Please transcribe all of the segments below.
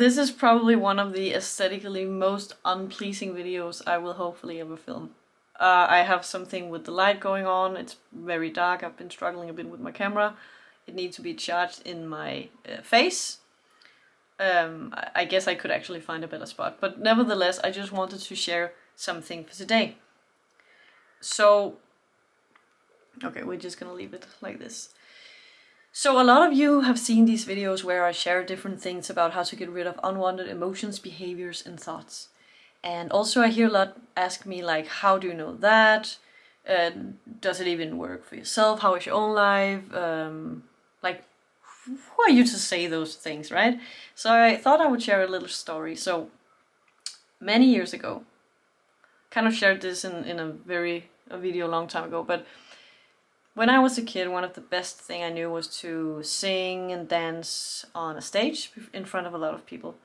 This is probably one of the aesthetically most unpleasing videos I will hopefully ever film. I have something with the light going on, it's very dark, I've been struggling a bit with my camera. It needs to be charged in my face. I guess I could actually find a better spot, but nevertheless I just wanted to share something for today. So, okay, we're just gonna leave it like this. So a lot of you have seen these videos where I share different things about how to get rid of unwanted emotions, behaviors and thoughts. And also I hear a lot ask me like, how do you know that? Does it even work for yourself? How is your own life? Like, who are you to say those things, right? So I thought I would share a little story. So many years ago, kind of shared this in a video a long time ago, but when I was a kid, one of the best thing I knew was to sing and dance on a stage in front of a lot of people.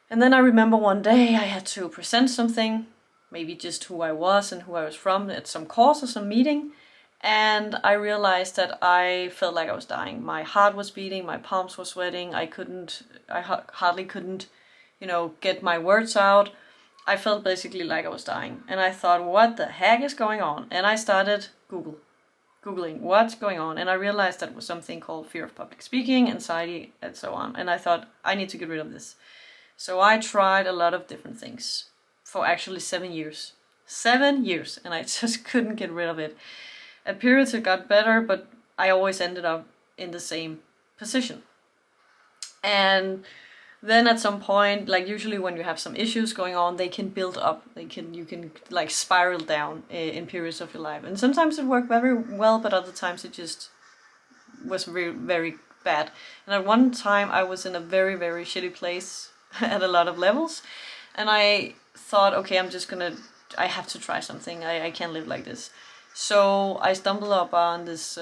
And then I remember one day I had to present something, maybe just who I was and who I was from at some course or some meeting. And I realized that I felt like I was dying. My heart was beating, my palms were sweating, I hardly couldn't, get my words out. I felt basically like I was dying. And I thought, what the heck is going on? And I started Googling what's going on, and I realized that was something called fear of public speaking, anxiety, and so on. And I thought, I need to get rid of this. So I tried a lot of different things for actually 7 years. 7 years, and I just couldn't get rid of it. At periods it got better, but I always ended up in the same position. And then at some point, like usually when you have some issues going on, they can build up. You can like spiral down in periods of your life. And sometimes it worked very well, but other times it just was very, very bad. And at one time I was in a very, very shitty place at a lot of levels. And I thought, okay, I have to try something. I can't live like this. So I stumbled upon this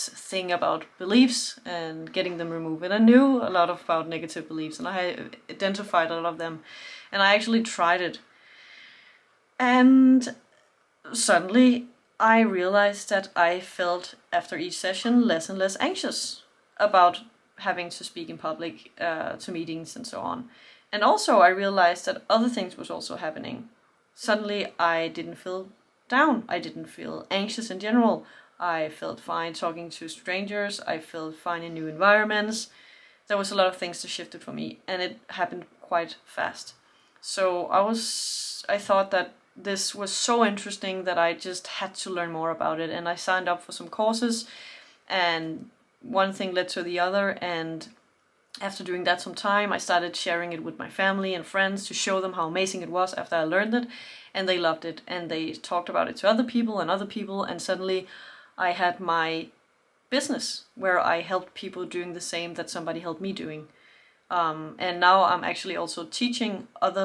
thing about beliefs and getting them removed. And I knew a lot about negative beliefs, and I identified a lot of them, and I actually tried it. And suddenly I realized that I felt after each session less and less anxious about having to speak in public, to meetings and so on. And also I realized that other things was also happening. Suddenly I didn't feel down, I didn't feel anxious in general. I felt fine talking to strangers, I felt fine in new environments. There was a lot of things that shifted for me, and it happened quite fast. So I thought that this was so interesting that I just had to learn more about it, and I signed up for some courses, and one thing led to the other, and after doing that some time, I started sharing it with my family and friends to show them how amazing it was after I learned it, and they loved it, and they talked about it to other people, and suddenly I had my business where I helped people doing the same that somebody helped me doing. And now I'm actually also teaching other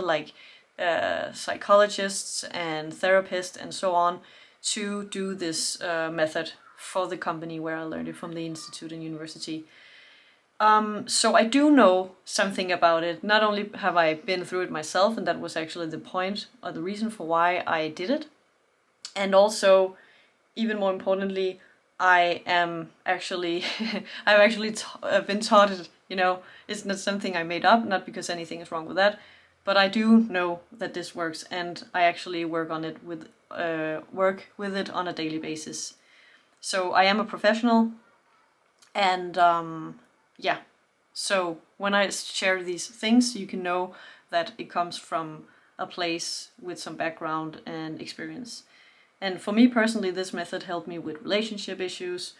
psychologists and therapists and so on to do this method for the company where I learned it from the institute and university. So I do know something about it. Not only have I been through it myself, and that was actually the point or the reason for why I did it, and also, even more importantly, I am actually, I've actually been taught it, it's not something I made up, not because anything is wrong with that, but I do know that this works, and I actually work with it on a daily basis. So I am a professional, and yeah, so when I share these things, you can know that it comes from a place with some background and experience. And for me personally, this method helped me with relationship issues,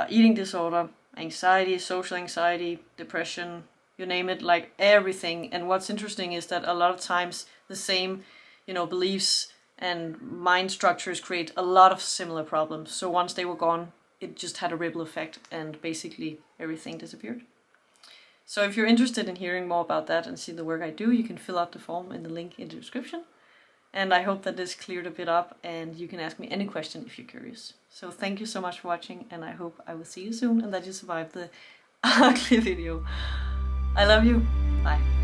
eating disorder, anxiety, social anxiety, depression, you name it, like everything. And what's interesting is that a lot of times the same, beliefs and mind structures create a lot of similar problems. So once they were gone, it just had a ripple effect, and basically everything disappeared. So if you're interested in hearing more about that and see the work I do, you can fill out the form in the link in the description. And I hope that this cleared a bit up, and you can ask me any question if you're curious. So thank you so much for watching, and I hope I will see you soon and that you survived the ugly video. I love you. Bye.